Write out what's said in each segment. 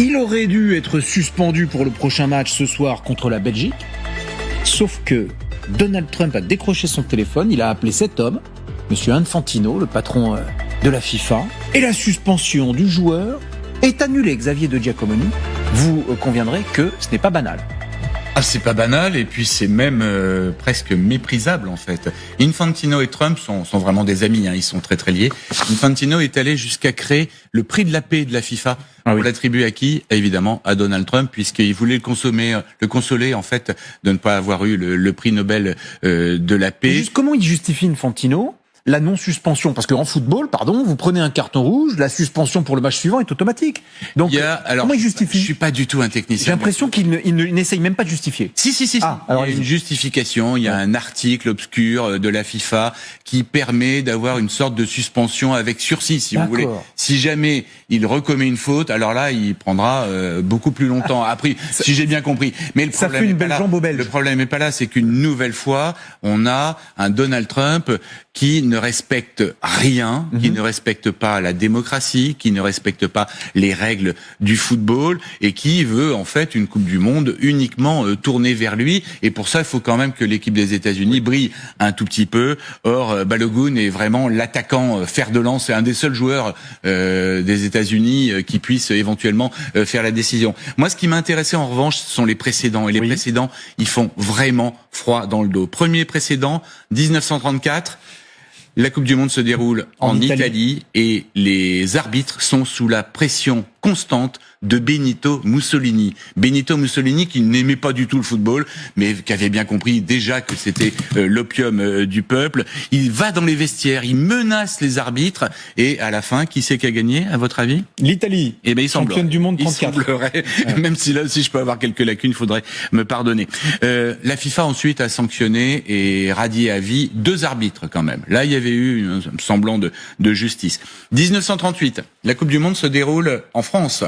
Il aurait dû être suspendu pour le prochain match ce soir contre la Belgique, sauf que Donald Trump a décroché son téléphone, il a appelé cet homme, Monsieur Infantino, le patron de la FIFA, et la suspension du joueur est annulée. Xavier de Giacomoni, vous conviendrez que ce n'est pas banal. Ah, c'est pas banal, et puis c'est même presque méprisable en fait. Infantino et Trump sont vraiment des amis, ils sont très très liés. Infantino est allé jusqu'à créer le prix de la paix de la FIFA pour l'attribuer à qui? Évidemment à Donald Trump, puisqu'il voulait le consoler en fait de ne pas avoir eu le prix Nobel de la paix. Juste comment il justifie Infantino la non-suspension? Parce qu'en football, vous prenez un carton rouge, la suspension pour le match suivant est automatique. Donc, comment il justifie? Je suis pas du tout un technicien. J'ai l'impression qu'il n'essaye même pas de justifier. Si. Alors il y a une justification, il y a un article obscur de la FIFA qui permet d'avoir une sorte de suspension avec sursis, si vous voulez. Si jamais il recommet une faute, alors là, il prendra beaucoup plus longtemps. Après, si j'ai bien compris. Mais le problème, ça fait une belle jambe aux Belges. Le problème n'est pas là, c'est qu'une nouvelle fois, on a un Donald Trump qui ne respecte rien, qui ne respecte pas la démocratie, qui ne respecte pas les règles du football et qui veut en fait une Coupe du Monde uniquement tournée vers lui. Et pour ça, il faut quand même que l'équipe des États-Unis brille un tout petit peu. Or, Balogun est vraiment l'attaquant fer de lance, c'est un des seuls joueurs des États-Unis qui puisse éventuellement faire la décision. Moi, ce qui m'intéressait en revanche, ce sont les précédents. Et les précédents, ils font vraiment froid dans le dos. Premier précédent, 1934. La Coupe du Monde se déroule en Italie et les arbitres sont sous la pression constante de Benito Mussolini. Benito Mussolini qui n'aimait pas du tout le football, mais qui avait bien compris déjà que c'était l'opium du peuple. Il va dans les vestiaires, il menace les arbitres et à la fin, qui c'est qui a gagné, à votre avis? L'Italie. Eh ben, championne du monde 34. Il semblerait, même si là aussi je peux avoir quelques lacunes, il faudrait me pardonner. La FIFA ensuite a sanctionné et radié à vie 2 arbitres quand même. Là, il y avait eu un semblant de justice. 1938, la Coupe du Monde se déroule en France.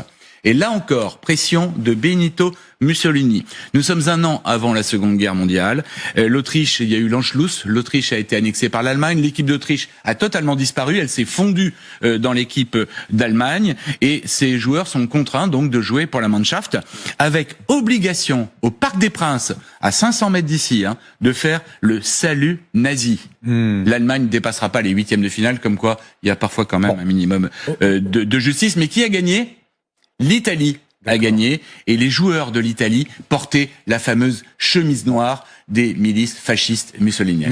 Et là encore, pression de Benito Mussolini. Nous sommes un an avant la Seconde Guerre mondiale. L'Autriche, il y a eu l'Anschluss. L'Autriche a été annexée par l'Allemagne. L'équipe d'Autriche a totalement disparu. Elle s'est fondue dans l'équipe d'Allemagne. Et ces joueurs sont contraints donc de jouer pour la Mannschaft avec obligation au Parc des Princes, à 500 mètres d'ici, de faire le salut nazi. L'Allemagne ne dépassera pas les 8e de finale, comme quoi il y a parfois quand même un minimum de justice. Mais qui a gagné? L'Italie a gagné et les joueurs de l'Italie portaient la fameuse chemise noire des milices fascistes mussoliniennes.